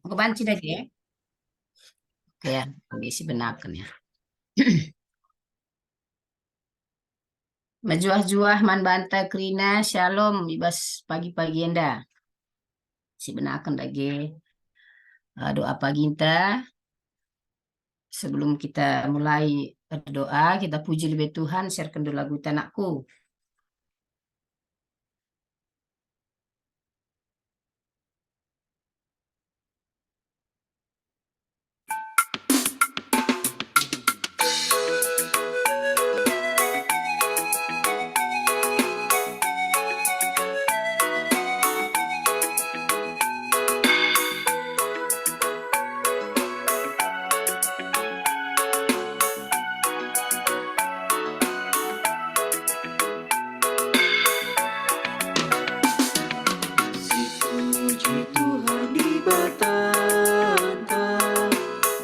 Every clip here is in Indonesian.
Aku banci lagi ya. Oke ya, isi benakan ya. Majuah-juah man bantai krina shalom ibas pagi-pagi enda. Si benakan lagi doa pagi enta. Sebelum kita mulai berdoa, kita puji lebih Tuhan, sharekan dulu lagu tanakku. Puji Tuhan di batanta,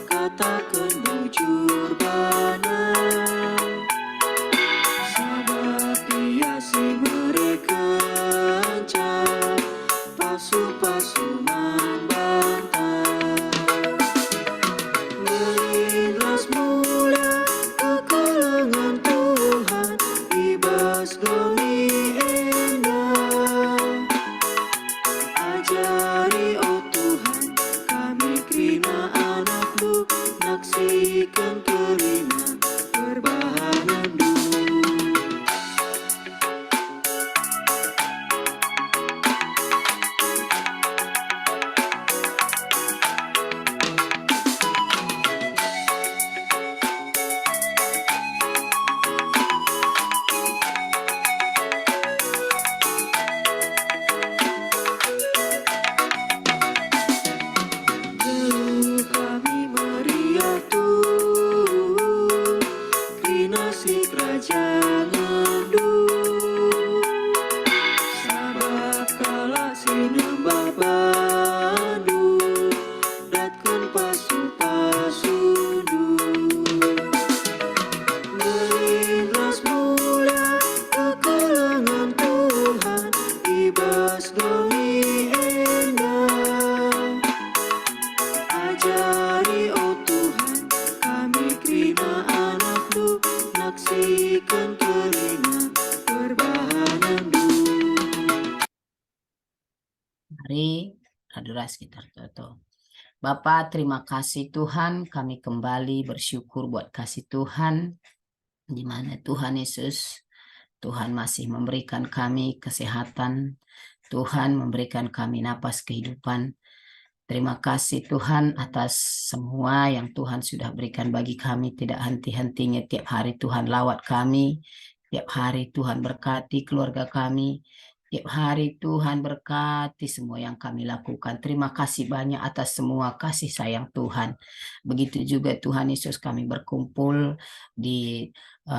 katakan bujur bana. Sahabat biasi mereka pasu-pasu membantah. Melintas mulia kekelengan Tuhan, ibas domi endah. Ajari oh Tuhan, kami kerina anak-Mu, naksikan terima perbahanan-Du. Lalu kami meriah Tuhan, kerina si kerajaan-Du. Sabab kala sinembah bandu, datkan pasu-pasu-Du. Melintas mulia kekelengan Tuhan, ibas domi endah. Ajari oh Tuhan, kami kerina anak-Du, naksikan terima perbahanan-Du. Mari adorar sekitar Toto. Bapak, terima kasih Tuhan, kami kembali bersyukur buat kasih Tuhan, di mana Tuhan Yesus, Tuhan masih memberikan kami kesehatan, Tuhan memberikan kami napas kehidupan. Terima kasih Tuhan atas semua yang Tuhan sudah berikan bagi kami, tidak henti-hentinya tiap hari Tuhan lawat kami, tiap hari Tuhan berkati keluarga kami, tiap hari Tuhan berkati semua yang kami lakukan. Terima kasih banyak atas semua kasih sayang Tuhan. Begitu juga Tuhan Yesus, kami berkumpul di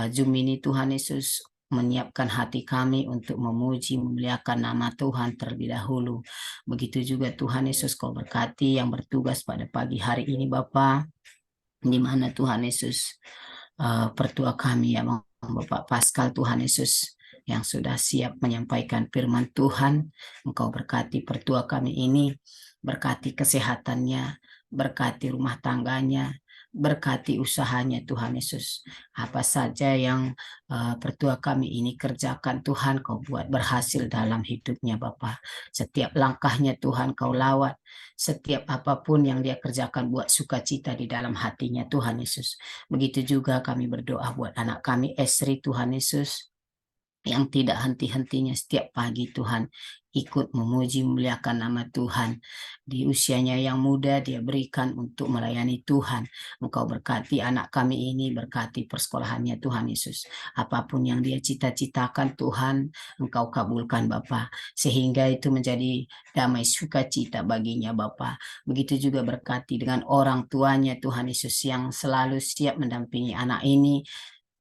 Zoom ini, Tuhan Yesus menyiapkan hati kami untuk memuji, memuliakan nama Tuhan terlebih dahulu. Begitu juga Tuhan Yesus, kau berkati yang bertugas pada pagi hari ini Bapa, di mana Tuhan Yesus pertua kami ya Bapak Paskal, Tuhan Yesus yang sudah siap menyampaikan firman Tuhan. Engkau berkati pertua kami ini, berkati kesehatannya, berkati rumah tangganya, berkati usahanya Tuhan Yesus. Apa saja yang pertua kami ini kerjakan Tuhan, kau buat berhasil dalam hidupnya Bapa. Setiap langkahnya Tuhan kau lawat, setiap apapun yang dia kerjakan buat sukacita di dalam hatinya Tuhan Yesus. Begitu juga kami berdoa buat anak kami Esri Tuhan Yesus, yang tidak henti-hentinya setiap pagi Tuhan ikut memuji memuliakan nama Tuhan. Di usianya yang muda dia berikan untuk melayani Tuhan. Engkau berkati anak kami ini, berkati persekolahannya Tuhan Yesus. Apapun yang dia cita-citakan Tuhan, Engkau kabulkan Bapa, sehingga itu menjadi damai sukacita baginya Bapa. Begitu juga berkati dengan orang tuanya Tuhan Yesus yang selalu siap mendampingi anak ini,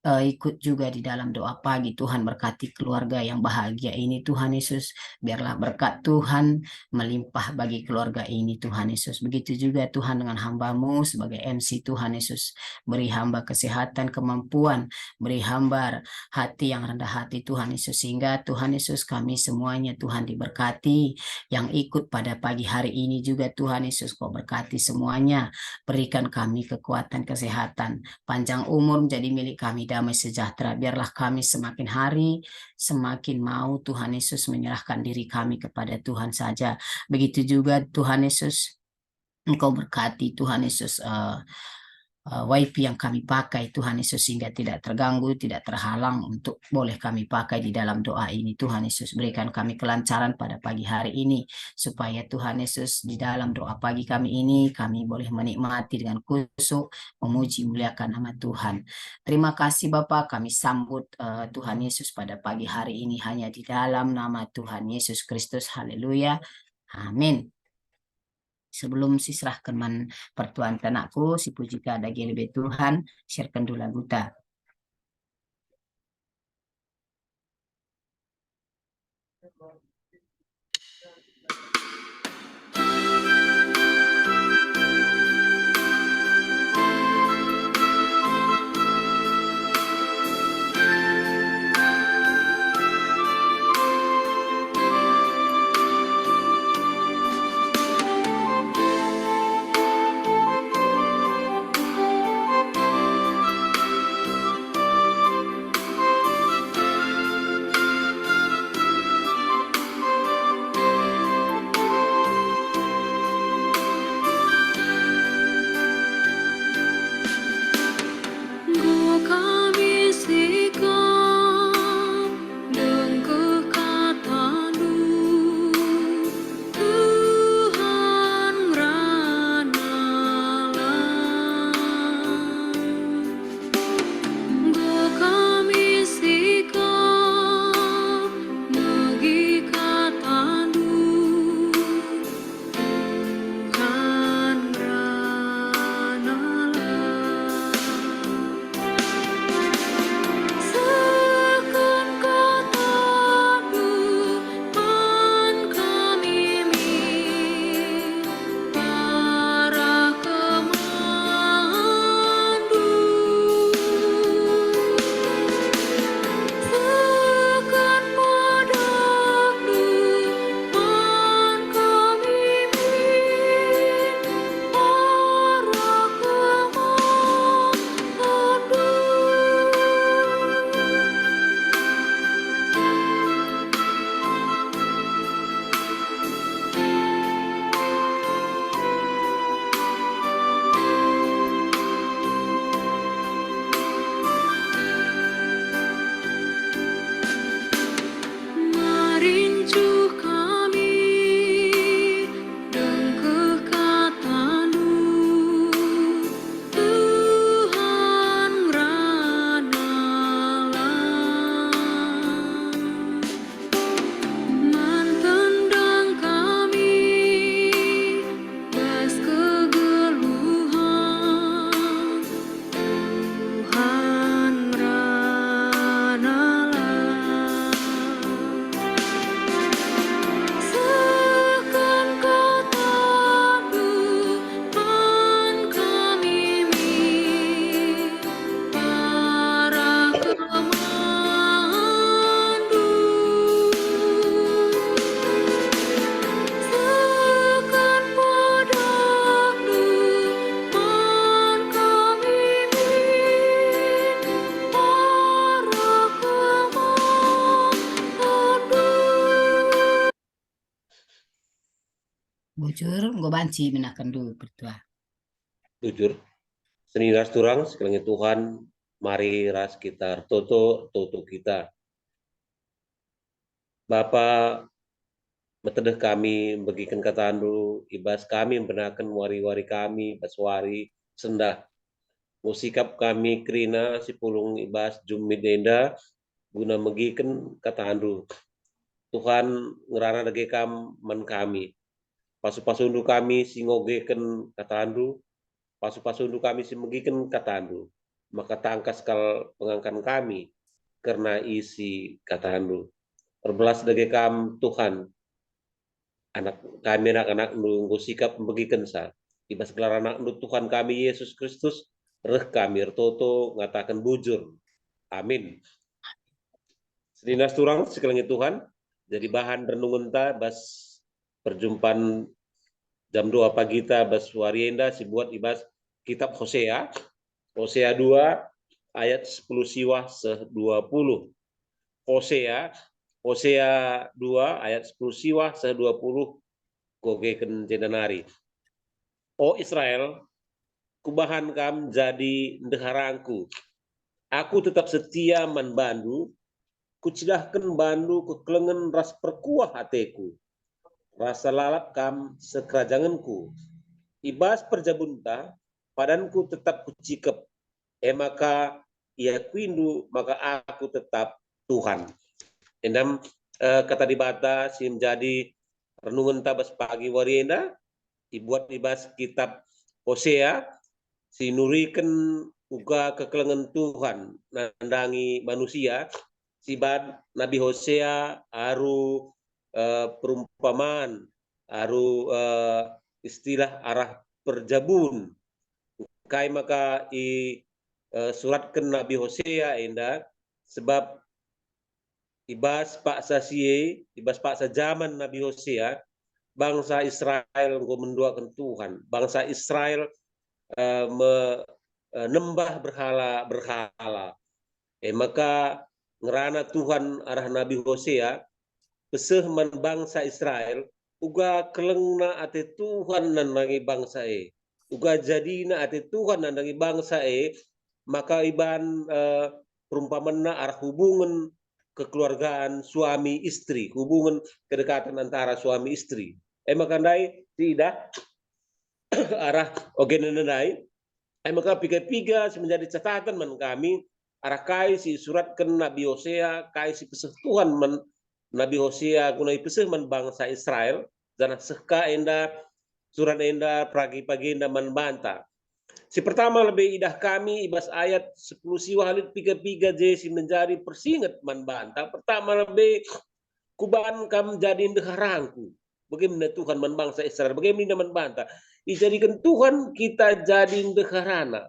ikut juga di dalam doa pagi. Tuhan berkati keluarga yang bahagia ini Tuhan Yesus. Biarlah berkat Tuhan melimpah bagi keluarga ini Tuhan Yesus. Begitu juga Tuhan dengan hamba-Mu sebagai MC Tuhan Yesus. Beri hamba kesehatan, kemampuan, beri hamba hati yang rendah hati Tuhan Yesus. Sehingga Tuhan Yesus kami semuanya Tuhan diberkati. Yang ikut pada pagi hari ini juga Tuhan Yesus Kau berkati semuanya. Berikan kami kekuatan, kesehatan, panjang umur menjadi milik kami, damai sejahtera. Biarlah kami semakin hari semakin mau Tuhan Yesus menyerahkan diri kami kepada Tuhan saja. Begitu juga Tuhan Yesus, Engkau berkati Tuhan Yesus WiFi yang kami pakai Tuhan Yesus sehingga tidak terganggu, tidak terhalang untuk boleh kami pakai di dalam doa ini. Tuhan Yesus berikan kami kelancaran pada pagi hari ini supaya Tuhan Yesus di dalam doa pagi kami ini kami boleh menikmati dengan kusuk, memuji, muliakan nama Tuhan. Terima kasih Bapa, kami sambut Tuhan Yesus pada pagi hari ini hanya di dalam nama Tuhan Yesus Kristus. Haleluya. Amin. Sebelum si serahkan pertuan tanakku, si pujika ada lebih Tuhan, sharekan dulu lagu ta. Bujur, gue banci menakan dulu pertua. Jujur, seni ras turang sekalinya Tuhan, mari ras kita toto kita. Bapa betedeh kami bagikan kata andu, ibas kami membenarkan wari-wari kami, baswari sendah. Musikap kami krina si pulung ibas jumidenda guna megikan kata andu. Tuhan ngerana dage kam man kami. Pasu-pasundu kami si ngogeken kata andu, pasu-pasundu kami si megikan kata andu. maka tangkas kal pengangkan kami karena isi kata handu. Perbelas dage kam Tuhan, anak kami anak-anak nunggu sikap bagikan sa. Ibas gelar anak nu Tuhan kami Yesus Kristus, reh kami ertoto ngatakan bujur. Amin. Sedinas turang sekalian Tuhan, jadi bahan renungan ta bas perjumpaan jam 2 pagi ta bas warienda si buat ibas kitab Hosea. Hosea 2 ayat 10 siwah se-20. Hosea 2 ayat 10 siwah se-20 gogeken jenanari. O Israel, kubahan kam jadi ndeharangku. Aku tetap setia man bandu, kucidahkan bandu kekelengan ras perkuah hatiku. Rasa lalap kam sekerajanganku. Ibas perjabunta, padanku tetap kucikep. Maka ia kuindu, maka aku tetap Tuhan. Endam kata dibata si menjadi renungan tabas pagi warienda, dibuat ibas kitab Hosea, si nurikan uga kekelengan Tuhan nandangi manusia, si bad Nabi Hosea aru perumpamaan, aru istilah arah perjabun. Kai maka suratkan Nabi Hosea enda sebab ibas paksa sie, ibas paksa zaman Nabi Hosea, bangsa Israel menduakan Tuhan, bangsa Israel menembah berhala. Maka ngerana Tuhan arah Nabi Hosea peseh man bangsa Israel uga kelengna ate Tuhan nandangi bangsa uga jadina ate Tuhan nandangi bangsa maka iban perumpamanna arah hubungan kekeluargaan suami istri, hubungan kedekatan antara suami istri. Makandai tidak arah ogenenai. Maka piga-piga menjadi catatan man kami arah kai si suratkan Nabi Hosea, kai si peseh Tuhan man Nabi Hosea kunai peseh man bangsa Israel dan seka enda surat enda pagi-pagi enda man banta. Si pertama lebih idah kami ibas ayat 10 siwalit piga-piga jesi menjadi persingat man banta. Pertama lebih kuban kam jadi ndeharangku. Bagaimana Tuhan man bangsa Israel, bagaimana man banta. Dijadikan Tuhan kita jadi ndeharana.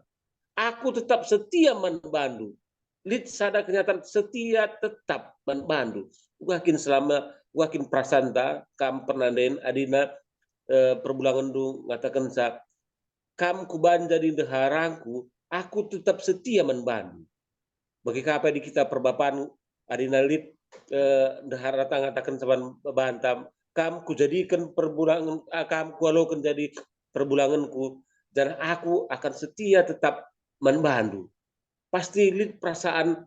Aku tetap setia man bandu. Lid sada kenyataan setia tetap man bandu. Wakin selama wakin prasanta kam pernanden adina perbulangan du ngatakan sa kam kuban jadi ndeharangku, aku tetap setia man bandu. Bagi kapa di kita perbapaan adina lid ndeharata ngatakan saban bantam kam kujadikan perbulangan kam kualokan jadi perbulanganku dan aku akan setia tetap membantu. Pasti lid perasaan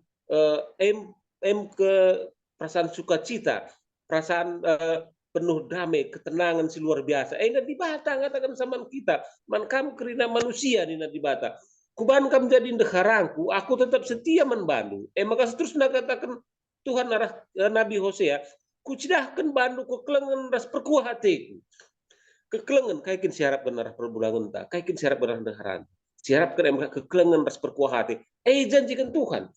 ke perasaan sukacita, perasaan penuh damai, ketenangan si luar biasa. Nanti bata ngatakan sama kita, man kamu kerina manusia di nanti bata. Kuban kamu jadi ndeharangku, aku tetap setia membantu. Maka seterusnya katakan Tuhan arah Nabi Hosea, kucidahkan bandu kekelengan ras perkuah hatiku. Kekelengan kaikin siarap benar perbulangan tak, kaikin siarap benar ndeharan. Siarap kan emang kekelengan ras perkuah hati. Janjikan Tuhan.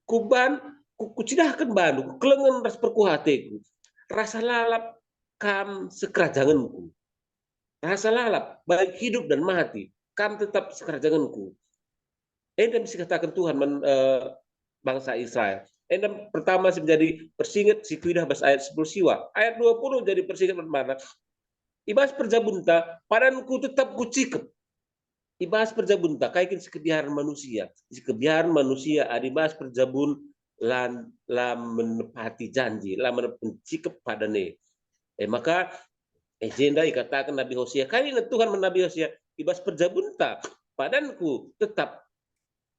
Kuban kucidahkan bandu kekelengan ras perkuah hatiku. Rasa lalap kam sekerajanganku. Rasa lalap baik hidup dan mati, kam tetap sekerajanganku. Dan bisa katakan Tuhan bangsa Israel. Dan pertama menjadi persingat si kuidah bas ayat 10 siwa. Ayat 20 jadi persingat mana? Ibas perjabunta, padanku tetap kucikep. Ibas perjabunta, kaikin sekebiaran manusia. Sekebiaran manusia, adibas perjabun lan menepati janji, lan mencikep padane. Maka agenda dikatakan Nabi Hosea, kali ini Tuhan Nabi Hosea, ibas perjabunta, padanku tetap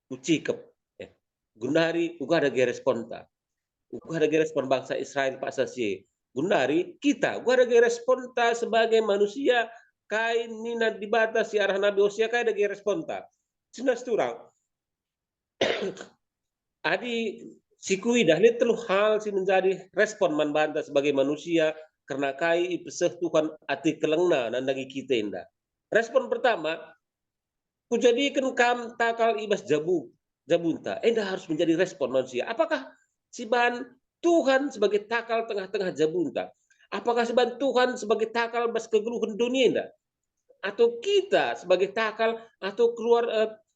kucikep. Gundari, uga ada responta. Uga ada respon bangsa Israel Pak Sasye. Gundari kita gua ada responta sebagai manusia kai nina dibatasi arah Nabi Hosea kai ada responta sinas turang adi sikui dah lihat telu hal si menjadi respon man banta sebagai manusia karena kai peseh Tuhan ati kelengna nandangi kita indah. Respon pertama kujadikan kam takal ibas jabunta. Enda harus menjadi respon manusia. Apakah si ban Tuhan sebagai takal tengah-tengah jabunta? Apakah si ban Tuhan sebagai takal bas kegeluhan dunia enda? Atau kita sebagai takal atau keluar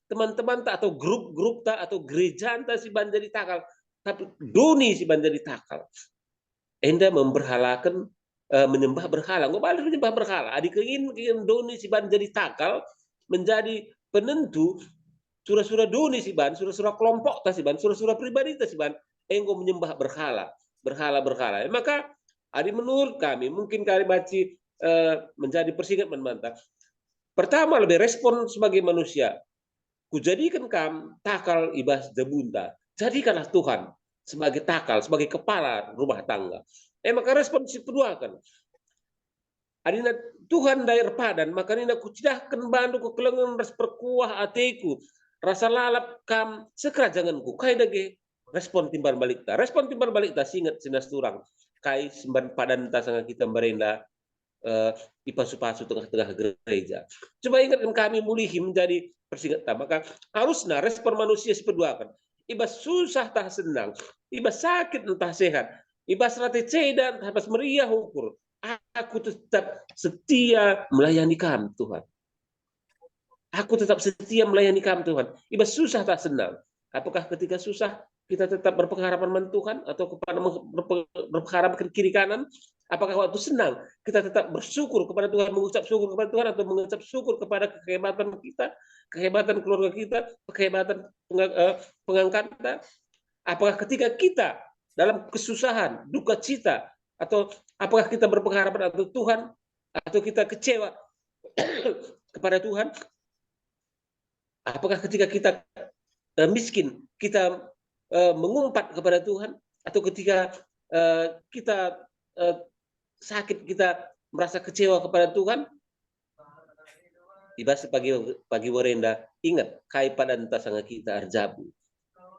teman-teman tak atau grup-grup tak atau gereja tak si ban jadi takal, tapi dunia si ban jadi takal. Enda memberhalakan menyembah berhala. Nggak boleh menyembah berhala. Adik ingin dunia si ban jadi takal, menjadi penentu surah-surah dunia si ban, surah-surah kelompok tas si ban, surah-surah pribadi tas si ban, engkau menyembah berhala, berhala. Maka adik menurut kami mungkin kali baca menjadi persingkat membantah. Pertama lebih respon sebagai manusia. Kujadikan kam takal ibas jabunta. Jadikanlah Tuhan sebagai takal, sebagai kepala rumah tangga. Maka respon si kedua kan. Adina Tuhan daer padan, maka nina kucidahkan bandu ku kelengan ras perkuah atiku. Rasa lalap kam sekerajangku. Kai dage respon timbal balik ta. Respon timbal balik ta singet sinas turang. Kai semban padan ta sanga kita merenda dipasu-pasu tengah-tengah gereja. Coba ingatkan kami mulihi menjadi persingkat. Maka harusnya respon manusia seperduakan. Ibas susah tak senang, ibas sakit entah sehat, ibas rati cedan, habas meriah ukur. Aku tetap setia melayani kamu Tuhan. Aku tetap setia melayani kamu Tuhan. Ibas susah tak senang. Apakah ketika susah kita tetap berpengharapan dengan Tuhan atau kepada berpengharapan ke kiri kanan? Apakah waktu senang kita tetap bersyukur kepada Tuhan, mengucap syukur kepada Tuhan atau mengucap syukur kepada kehebatan kita, kehebatan keluarga kita, kehebatan pengangkat kita? Apakah ketika kita dalam kesusahan, duka cita, atau apakah kita berpengharapan atau Tuhan, atau kita kecewa kepada Tuhan? Apakah ketika kita miskin, kita mengumpat kepada Tuhan, atau ketika kita sakit, kita merasa kecewa kepada Tuhan? Ibas pagi warenda, ingat kai pada entah sanga kita arjabu.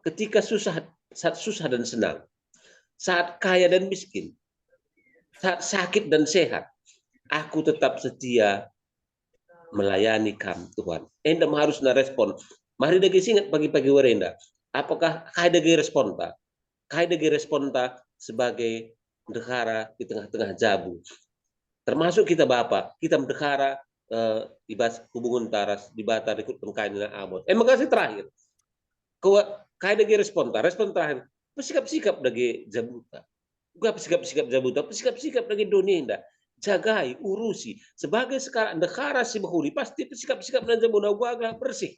Ketika saat susah dan senang, saat kaya dan miskin, saat sakit dan sehat, aku tetap setia melayani kamu Tuhan. Enda harus na respon. Mari dagi singat pagi-pagi warenda. Apakah kai dagi respon ta? Kai dagi respon ta sebagai mendekara di tengah-tengah jabu. Termasuk kita Bapak, kita mendekara ibas hubungan taras di bata ikut pengkainina abot. Makasih terakhir. Kai dagi respon ta? Respon terakhir. Pesikap-sikap dagi jabuta. Gua pesikap-sikap jabuta, pesikap-sikap dagi dunia. Jagai, urusi. Sebagai sekarang dekara si bahuri, pasti sikap-sikap dan jambuna gua agak bersih.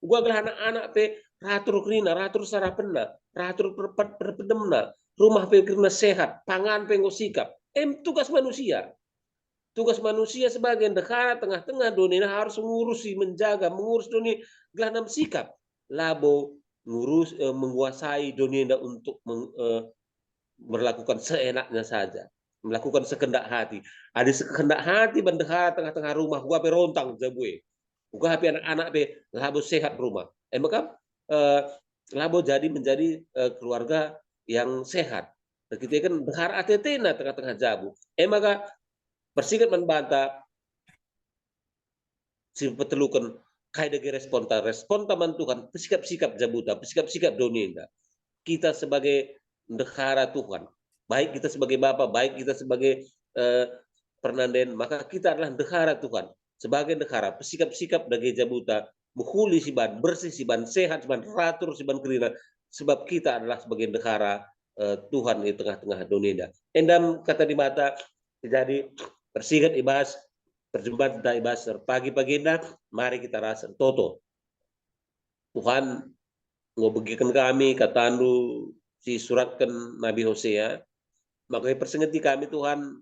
Gua agak anak-anak pe ratur krina, ratur sarapena, ratur perpedemna, rumah pe krina sehat, pangan pe sikap. Tugas manusia. Tugas manusia sebagai dekara tengah-tengah dunia harus mengurusi, menjaga, mengurus dunia gelanam sikap. Labo ngurus menguasai dunia untuk melakukan seenaknya saja. Melakukan sekendak hati. Ada sekendak hati bendahara tengah-tengah rumah gua perontang jabue. Gua hape anak-anak pe labo sehat rumah. Maka labo jadi menjadi keluarga yang sehat. Begitu kan bendahara atetena tengah-tengah jabu. Maka persingkat membantah si petelukan kai dagi respon taman Tuhan, pesikap-sikap jabuta, pesikap-sikap dunia. Kita sebagai negara Tuhan, baik kita sebagai Bapak, baik kita sebagai pernanden, maka kita adalah negara Tuhan. Sebagai negara, pesikap-sikap dagi jabuta, menghuli siban, bersih siban, sehat siban, ratur siban kerina, sebab kita adalah sebagai negara Tuhan di tengah-tengah dunia. Endam kata di mata, jadi persingkat ibas, perjumpaan tentang ibas, pagi-pagi mari kita rasa toto. Tuhan ngobegikan kami, katandu si suratkan Nabi Hosea, maka persengeti kami Tuhan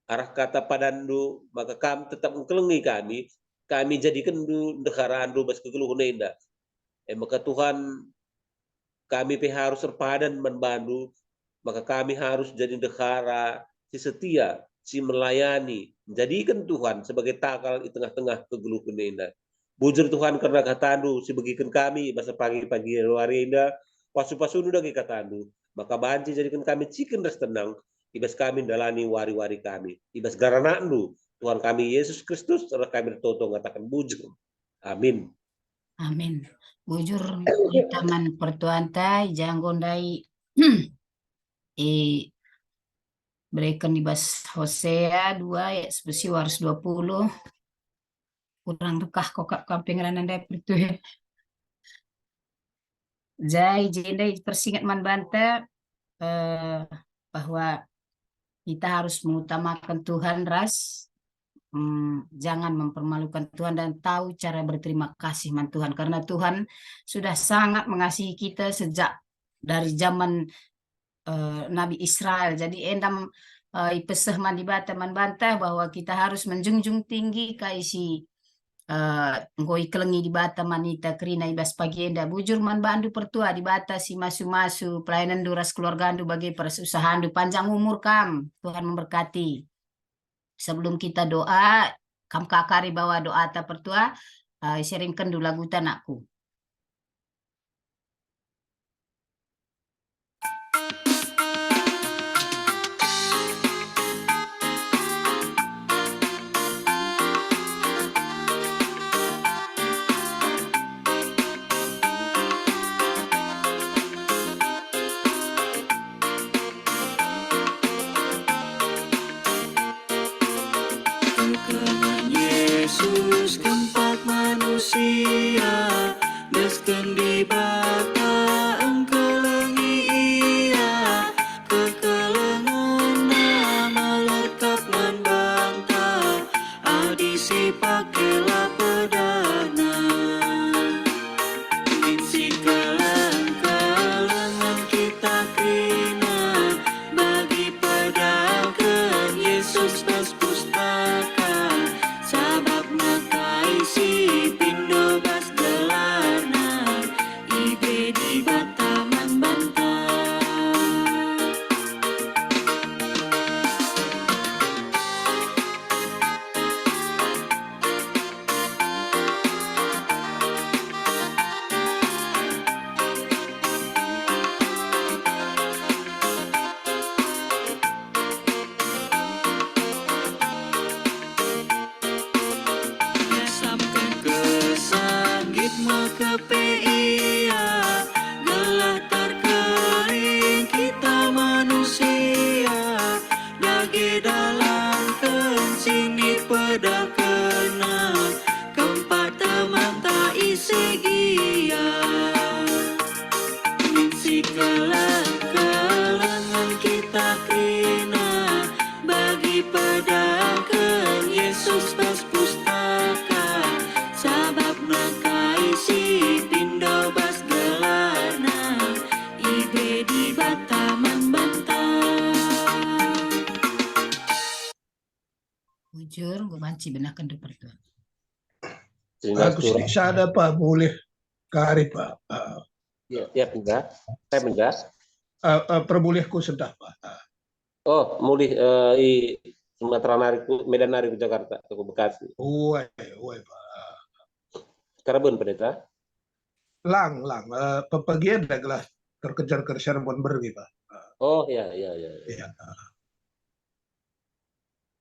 arah kata padandu, maka kami tetap mengkelengi kami jadikan du negara andu bas kegeluhan indah. Maka Tuhan kami harus terpadan membantu, maka kami harus jadi negara si setia, si melayani, menjadikan Tuhan sebagai takal di tengah-tengah kegeluhan indah. Bujur Tuhan karena katandu si bagikan kami masa pagi-pagi luar indah, pasu-pasu udah katandu, maka banci jadikan kami cikin ras tenang, ibas kami dalani wari-wari kami, ibas garanandu Tuhan kami Yesus Kristus, setelah kami bertoto ngatakan bujur. Amin. Amin. Bujur di taman pertuan tai janggondai berikan di bas Hosea 2 ayat 20 kurang rekah kokak kamping rananda pertuhe. Jai jendai persingat man banta bahwa kita harus mengutamakan Tuhan jangan mempermalukan Tuhan dan tahu cara berterima kasih man Tuhan karena Tuhan sudah sangat mengasihi kita sejak dari zaman Nabi Israel. Jadi endam ipeseh man dibata man bantah bahwa kita harus menjunjung tinggi kaisi ngoi kelengi di bata manita kerina ibas pagi enda bujur man bandu pertua di bata si masu-masu pelayanan duras keluarga andu bagi perusahaan panjang umur kam Tuhan memberkati. Sebelum kita doa kam kakari bawa doa ta pertua sharingkan dulu lagu tanakku. Kekangan Yesus tempat manusia Besken di bata engkelengi ia Kekelengan nama lengkap nan bangta Adisi pakelah pedana Misi kelengan kita kena Bagi pedagang Yesus pas pustaka Sabab nakai si pindo bas gelarna Ibe di bataman bantah Sampai ke sanggit maka ia gelah terkering kita manusia Dage dalam sini pada kena Keempat teman tak isi gia Misi kelengan kita kena Bagi pedagang Yesus pas pustaka Sabab nakai si pindo bas gelarna Ibe di bataman bantah Bujur gue banci benakan do pertua. Sehingga Aku surah. sedikit ada Pak, boleh kari Pak. Ya, pindah. Saya pindah. Perbolehku sedah Pak. Oh, mulih i Sumatera nariku, Medan nariku Jakarta, aku Bekasi. Uwe Pak. Karabun pendeta. Lang, pepergian dah gelas terkejar ke Cirebon pergi Pak. Oh, ya. Iya.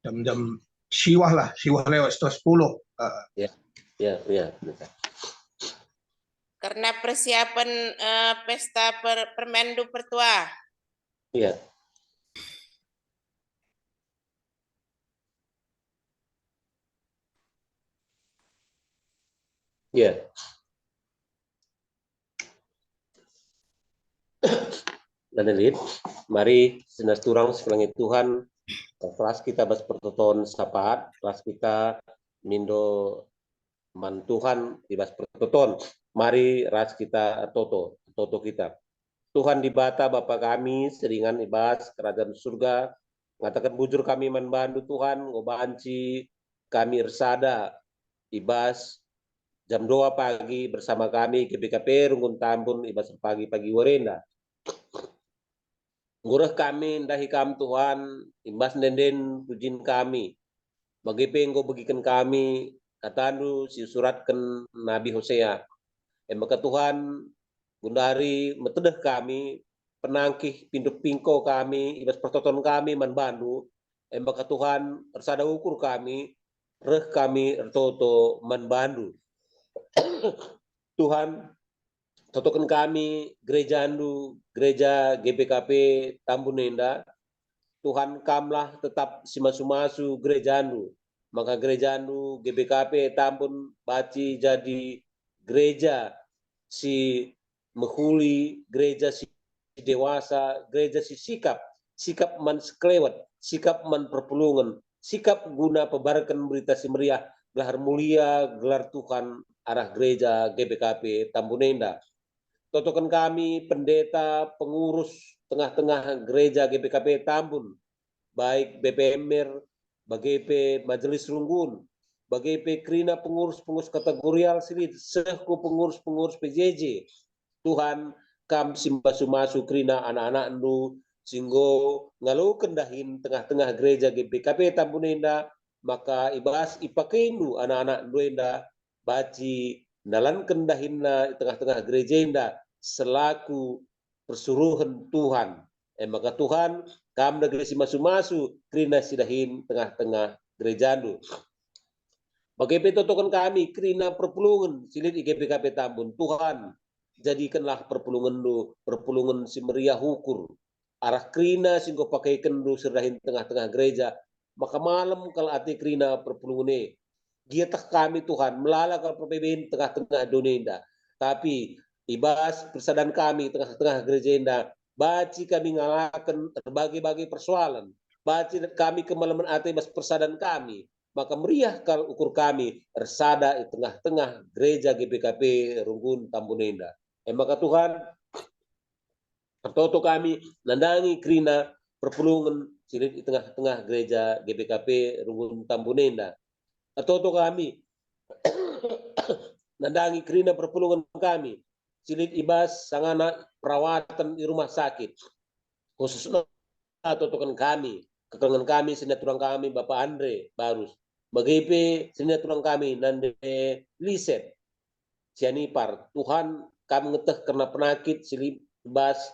Jam-jam siwah lewat setelah 10. Ya, pendeta. Karena persiapan pesta Permendu Pertua. Iya. Ya. Dan elit, mari sinas turang sekelangi Tuhan, kelas kita bas pertoton sapat, kelas kita mindo man Tuhan di bas pertoton. Mari ras kita toto kita. Tuhan di bata Bapa kami, seringan ibas kerajaan surga, ngatakan bujur kami manbandu Tuhan, ngobanci kami ersada ibas jam 2 pagi bersama kami GBKP Runggun Tambun ibas pagi-pagi warenda. Ngurah kami ndahi kam Tuhan imbas nenden pujin kami. Bagi penggo bagikan kami katandu si suratkan Nabi Hosea. Maka Tuhan gundari metedeh kami penangkih pintu pingko kami ibas pertoton kami manbandu. Maka Tuhan ersada ukur kami reh kami ertoto manbandu. Tuhan, totokan kami gereja Andu, gereja GBKP Tambun Nenda, Tuhan kamlah tetap simasu-masu gereja Andu. Maka gereja Andu GBKP Tambun baci jadi gereja si mehuli, gereja si dewasa, gereja si sikap man sekelewat, sikap man perpulungan, sikap guna pebarkan berita si meriah, gelar mulia, gelar Tuhan arah gereja GBKP Tambun Nenda. Totokan kami pendeta, pengurus tengah-tengah gereja GBKP Tambun, baik BPMR, BGP Majelis Runggun, BGP Krina pengurus-pengurus kategorial silit, sehku pengurus-pengurus PJJ. Tuhan kam simbasu-masu Krina anak-anak ndu singgo ngalu kendahin tengah-tengah gereja GBKP Tambun Nenda, maka ibas ipakendu anak-anak ndu enda baci nalan kendahinna tengah-tengah gereja enda selaku persuruhan Tuhan. Maka Tuhan kam negeri si masu-masu krina sidahin tengah-tengah gereja ndu. Bagi totokan kami krina perpulungan silit IGBKP Tambun. Tuhan jadikanlah perpulungan ndu perpulungan si meriah hukur. Arah krina singgo pakai kendu sirahin tengah-tengah gereja. Maka malam kalau ati krina perpulungan giatah kami Tuhan melala kalau perbebein tengah-tengah donenda. Tapi ibas persadaran kami tengah-tengah gereja enda, baci kami ngalakan berbagai-bagai persoalan, baci kami kemalaman ate bas persadaran kami, maka meriah kalau ukur kami bersada di tengah-tengah gereja GBKP Runggun Tambun Nenda. Maka Tuhan tertoto kami nandangi krina perpulungan silit di tengah-tengah gereja GBKP Runggun Tambun Nenda. Tertoto kami nandangi krina perpulungan kami silit ibas sangana perawatan di rumah sakit, khususnya totokan kami, kekangan kami, sinaturan kami, Bapak Andre Barus, BGP, sinaturan kami, Nande Liset, Sianipar, Tuhan kami ngeteh karena penyakit silit ibas,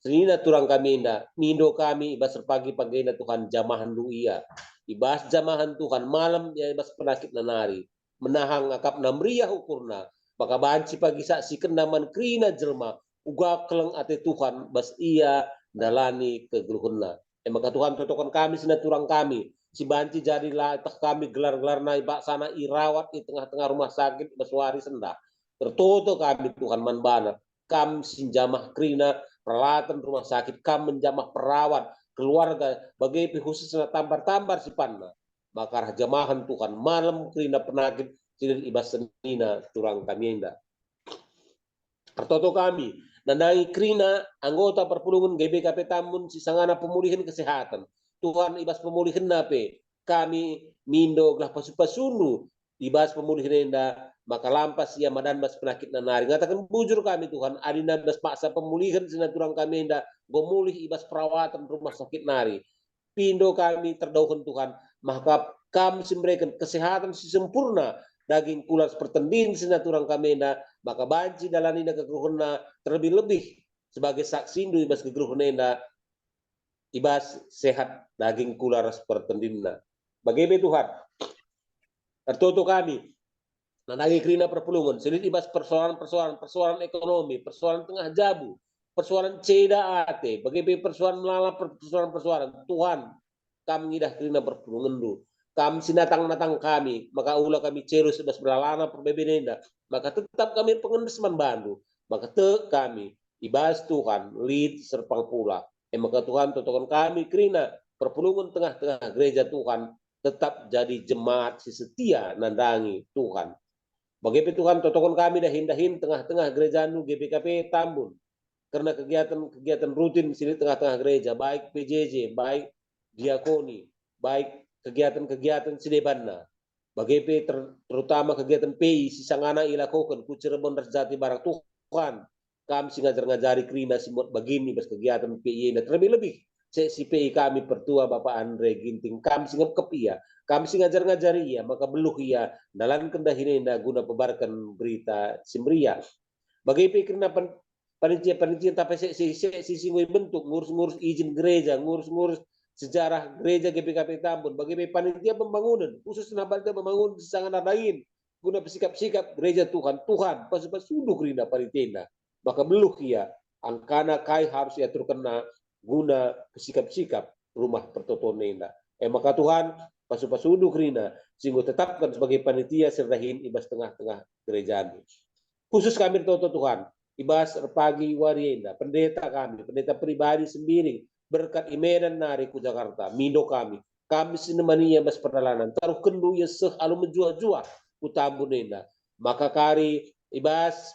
sinaturan kami indah, mindo kami, ibas pagi-pagi indah Tuhan jamahan lu iya, ibas jamahan Tuhan malam ya ibas penyakit nanari, menahang akap namriah ukurna, maka banci pagi saksi kendaman krina jelma uga keleng ate Tuhan bas ia dalani kegeluhunna. Maka Tuhan totokan kami sinaturang kami si banci jadilah tah kami gelar-gelar nai bak sana irawat di tengah-tengah rumah sakit baswari sendah. Tertoto kami Tuhan manbana kam sinjamah krina peralatan rumah sakit kam menjamah perawat keluarga bagi khususnya tambar-tambar si panna. Maka jamahan Tuhan malam krina penakit silir ibas senina turang kami enda. Tertoto kami nandangi krina anggota perpulungan GBKP Tambun si sangana pemulihan kesehatan. Tuhan ibas pemulihan nape kami mindo gelah pasu-pasunu ibas pemulihan enda maka lampas ia madan bas penyakit nanari. Ngatakan bujur kami Tuhan adina bas paksa pemulihan sinaturang kami enda gomulih ibas perawatan rumah sakit nari. Pindo kami terdauhan Tuhan maka kami memberikan kesehatan si sempurna daging kulas pertendin sinaturang kamenda maka banci dalanina kegeruhna terlebih-lebih sebagai saksi indu ibas kegeruhna ibas sehat daging kulas pertendinna. Bagaimana Tuhan tertutup kami nandangi krina perpulungan silit ibas persoalan ekonomi, persoalan tengah jabu, persoalan ceda ate, bagaimana persoalan melala persoalan Tuhan kami ngidah krina perpulungan dulu. Kami sinatang-natang kami, maka ulah kami cerus sebas beralana perbebenenda, maka tetap kami pengendesman bandu, maka te kami ibas Tuhan lid serpang pula. Maka Tuhan totokan kami krina perpulungan tengah-tengah gereja Tuhan tetap jadi jemaat si setia nandangi Tuhan. Bagaimana Tuhan totokan kami dahin-dahin tengah-tengah gereja GBKP Tambun karena kegiatan rutin di tengah-tengah gereja, baik PJJ, baik diakoni, baik kegiatan-kegiatan sidebanna. Bagaimana terutama kegiatan PI si sangana ilakukan ku Cirebon Jati Barat Tuhan kami si ngajar-ngajari krina simot begini bas kegiatan PI ini terlebih-lebih si PI kami pertua Bapak Andre Ginting kami si ngepkep iya kami si ngajar-ngajari iya maka beluh iya dalam kendahinenda guna pebarkan berita simria. Bagaimana krina panitia tapi si bentuk ngurus-ngurus izin gereja, ngurus-ngurus sejarah gereja GBKP Tambun, bagaimana panitia pembangunan, khusus panitia pembangunan di sangat lain, guna bersikap-sikap gereja Tuhan, pas-pasuduk rina paritenda. Maka beluh ia, angkana kai harus ia terkena guna bersikap-sikap rumah pertotonenda. Maka Tuhan, pasuduk rina, sehingga tetapkan sebagai panitia serdahin ibas tengah-tengah gerejaan. Khusus kami toto Tuhan, ibas pagi warienda, pendeta kami, pendeta pribadi sendiri, berkat imedan nari ku Jakarta, mindo kami sinemania bas perjalanan, taruh kendu ya seh alu menjua-jua utambunenda. Maka kari ibas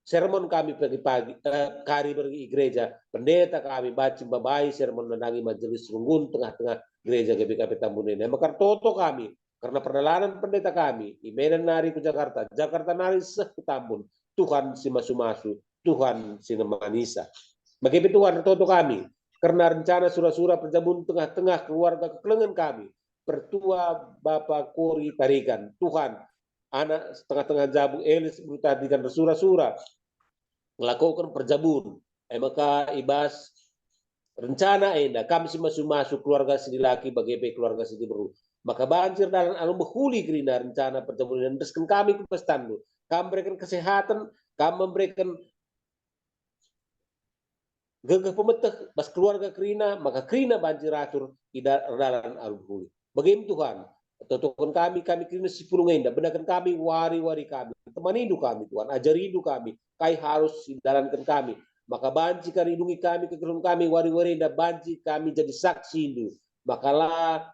sermon kami pagi-pagi, kari pergi gereja, pendeta kami baca babai sermon menangi majelis runggun tengah-tengah gereja GBKP Tambunenda. Maka toto kami, karena perjalanan pendeta kami, imedan nari ku Jakarta, Jakarta nari seh ku Tambun, Tuhan si masu-masu, Tuhan si nemanisa. Begitu Tuhan toto kami, karena rencana surah-surah perjabun tengah-tengah keluarga kekelengan kami, pertua Bapak Kori tarikan, Tuhan, anak tengah-tengah jabu Elis bertadikan surah-surah, melakukan perjabun, maka ibas rencana enda kami si masuk keluarga sidi laki bagi keluarga sidi beru, maka banjir dalam anu behuli kerina rencana perjabun dan resken kami kepestandu, kami memberikan kesehatan, kami memberikan gegeh pemeteh bas keluarga kerina, maka kerina banjir atur tidak dalam aruhuli. Bagaimana Tuhan, Tuhan kami kerina 10 ngenda, benarkan kami wari-wari kami, temani hidup kami Tuhan, ajari hidup kami, kai harus dalamkan kami, maka banci lindungi kami, kekeluhan kami, wari-wari dan banci kami jadi saksi hidup, makalah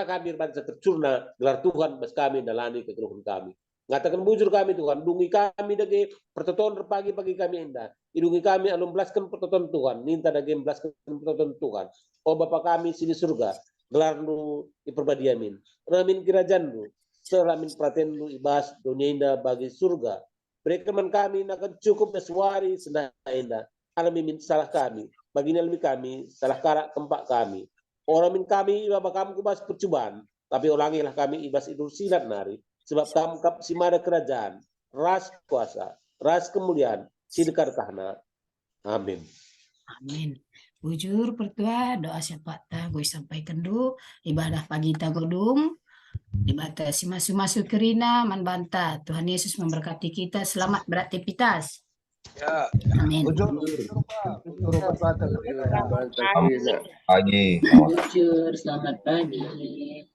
kami bangsa tercurna gelar Tuhan bas kami dalani kekeluhan kami. Ngatakan bujur kami Tuhan, dungi kami dari pertoton pagi-pagi kami indah. Idungi kami anu belaskan pertoton Tuhan, minta dari belaskan pertoton Tuhan. Oh Bapa kami sini surga, gelar nu diperbadiamin. Ramin kerajaan nu, selamin perhatian nu ibas dunia indah bagi surga. Berikan kami akan cukup meswari sendah indah. Alamin salah kami, baginya lebih kami, salah karak tempat kami. Orang min kami, Bapak kami kubas percobaan, tapi ulangilah kami ibas idul silat nari. Sebab kamu si mada kerajaan, ras kuasa, ras kemuliaan, sidekar kahna. Amin. Amin. Bujur pertua doa siapa ta gue sampaikan dulu ibadah pagi ta godung dibatasi masuk kerina manbanta. Tuhan Yesus memberkati kita. Selamat beraktivitas. Ya, Amin. bujur Pagi. Bujur, selamat pagi.